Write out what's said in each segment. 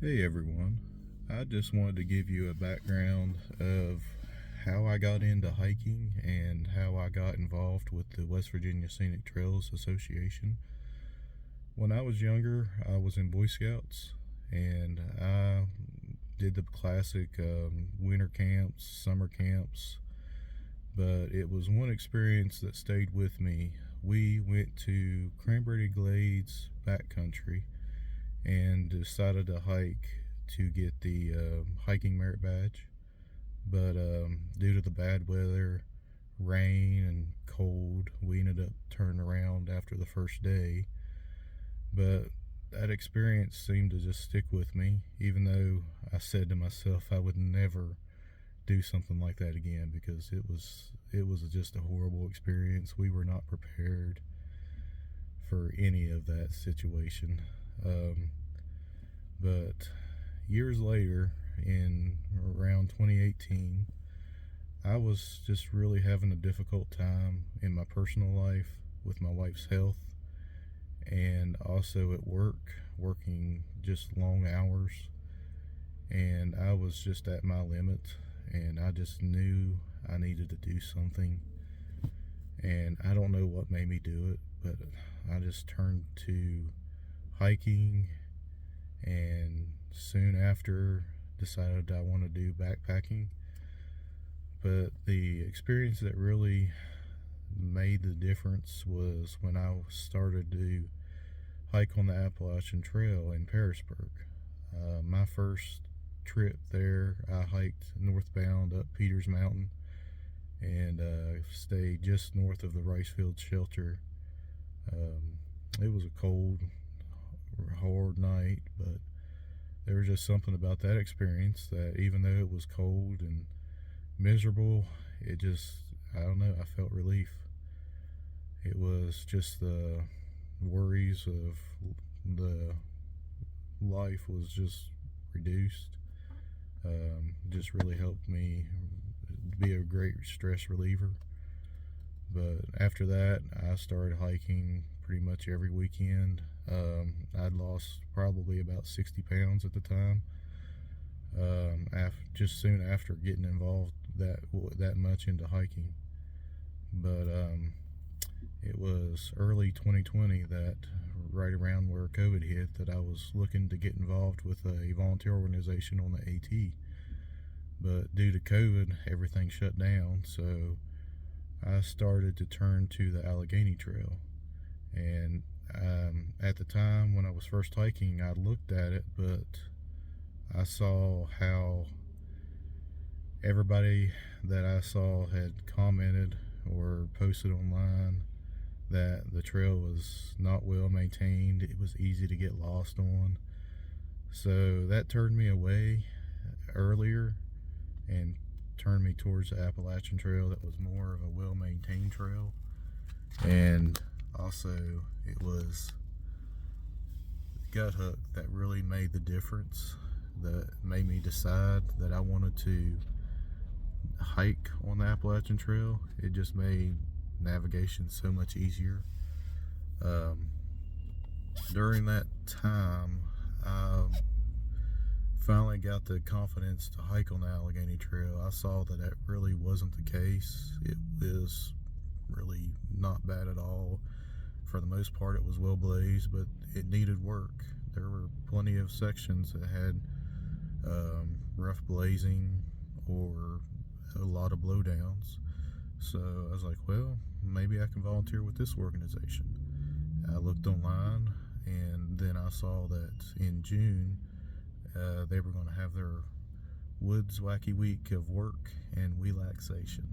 Hey everyone, I just wanted to give you a background of how I got into hiking and how I got involved with the West Virginia Scenic Trails Association. When I was younger, I was in Boy Scouts and I did the classic winter camps, summer camps, but it was one experience that stayed with me. We went to Cranberry Glades backcountry and decided to hike to get the hiking merit badge. But due to the bad weather, rain, and cold, we ended up turning around after the first day. But that experience seemed to just stick with me, even though I said to myself I would never do something like that again because it was just a horrible experience. We were not prepared for any of that situation. Um, but years later, in around 2018, I was just really having a difficult time in my personal life with my wife's health and also at work, working just long hours. And I was just at my limit, and I just knew I needed to do something. And I don't know what made me do it, but I just turned to hiking, and soon after decided I want to do backpacking. But the experience that really made the difference was when I started to hike on the Appalachian Trail in Pearisburg. My first trip there, I hiked northbound up Peters Mountain and stayed just north of the Ricefield Shelter. It was a cold, hard night, but there was just something about that experience that even though it was cold and miserable, it just, I don't know, I felt relief. It was just the worries of the life was just reduced. Just really helped me be a great stress reliever. But after that, I started hiking pretty much every weekend. I'd lost probably about 60 pounds at the time. Just soon after getting involved that much into hiking. But it was early 2020, that right around where COVID hit, that I was looking to get involved with a volunteer organization on the AT. But due to COVID, everything shut down, so I started to turn to the Allegheny Trail. And at the time when I was first hiking, I looked at it, but I saw how everybody that I saw had commented or posted online that the trail was not well maintained. It was easy to get lost on. So that turned me away earlier and turned me towards the Appalachian Trail that was more of a well maintained trail. And also, it was Gut Hook that really made the difference, that made me decide that I wanted to hike on the Appalachian Trail. It just made navigation so much easier. During that time, I finally got the confidence to hike on the Allegheny Trail. I saw that that really wasn't the case. It was really not bad at all. For the most part, it was well blazed, but it needed work. There were plenty of sections that had rough blazing or a lot of blowdowns. So I was like, well, maybe I can volunteer with this organization. I looked online, and then I saw that in June they were going to have their Woods Wacky Week of work and relaxation.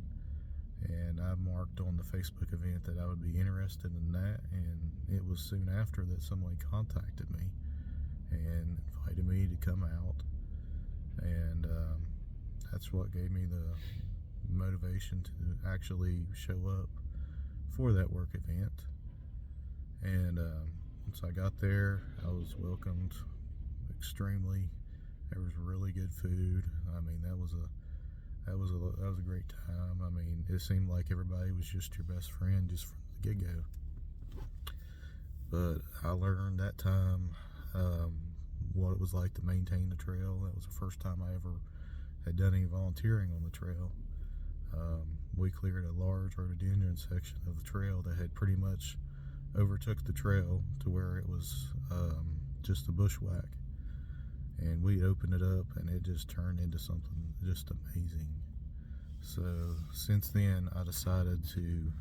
And I marked on the Facebook event that I would be interested in that, and it was soon after that somebody contacted me and invited me to come out. And that's what gave me the motivation to actually show up for that work event. And once I got there, I was welcomed extremely. There was really good food. I mean, that was a great time. I mean, it seemed like everybody was just your best friend just from the get-go. But I learned that time what it was like to maintain the trail. That was the first time I ever had done any volunteering on the trail. We cleared a large rhododendron section of the trail that had pretty much overtook the trail to where it was just a bushwhack, and we opened it up and it just turned into something just amazing. So since then I decided to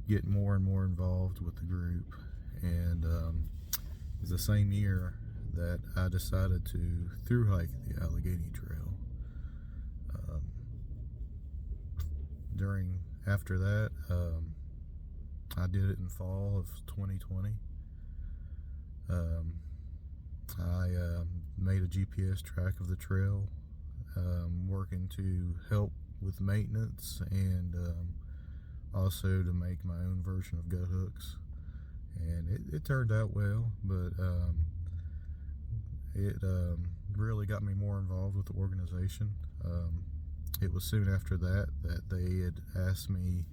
get more and more involved with the group, and it was the same year that I decided to thru hike the Allegheny Trail. After that, I did it in fall of 2020. I made a GPS track of the trail, working to help with maintenance and also to make my own version of gut hooks, and it turned out well, but it really got me more involved with the organization. It was soon after that they had asked me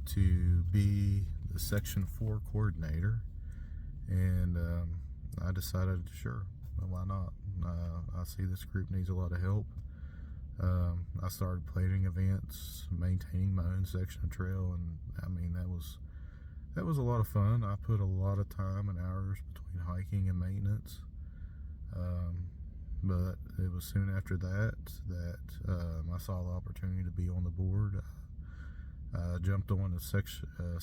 to be the Section 4 coordinator, and I decided, sure, well, why not? I see this group needs a lot of help. I started planning events, maintaining my own section of trail, and I mean, that was a lot of fun. I put a lot of time and hours between hiking and maintenance. But it was soon after that I saw the opportunity to be on the board. I jumped on as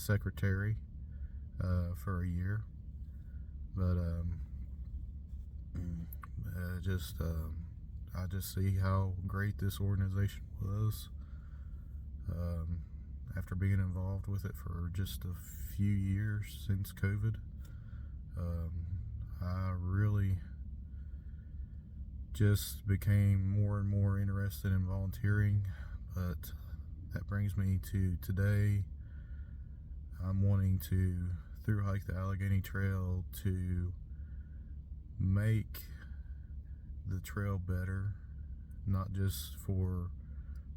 secretary for a year, but I just see how great this organization was. After being involved with it for just a few years since COVID, I really just became more and more interested in volunteering. But that brings me to today. I'm wanting to thru hike the Allegheny Trail to make the trail better, not just for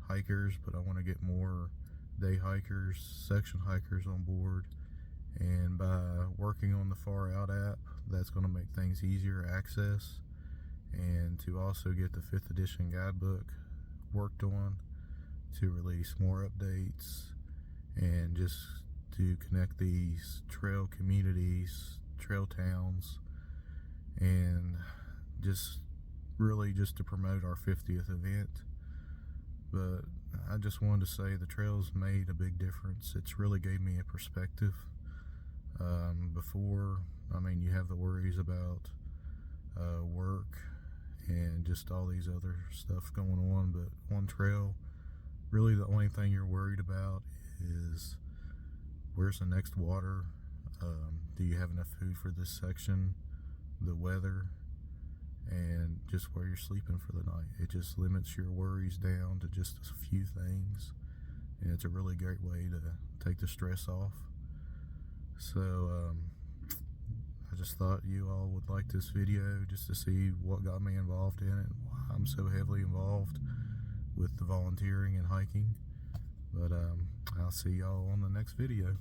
hikers, but I want to get more day hikers, section hikers on board. And by working on the Far Out app, that's going to make things easier access, and to also get the 5th edition guidebook worked on to release more updates, and just to connect these trail communities, trail towns, and just really just to promote our 50th event. But I just wanted to say the trails made a big difference. It's really gave me a perspective. Before, I mean, you have the worries about work and just all these other stuff going on, but on trail, really the only thing you're worried about is where's the next water, do you have enough food for this section, the weather, and just where you're sleeping for the night. It just limits your worries down to just a few things, and it's a really great way to take the stress off. So I just thought you all would like this video just to see what got me involved in it, and why I'm so heavily involved with the volunteering and hiking. But I'll see y'all on the next video.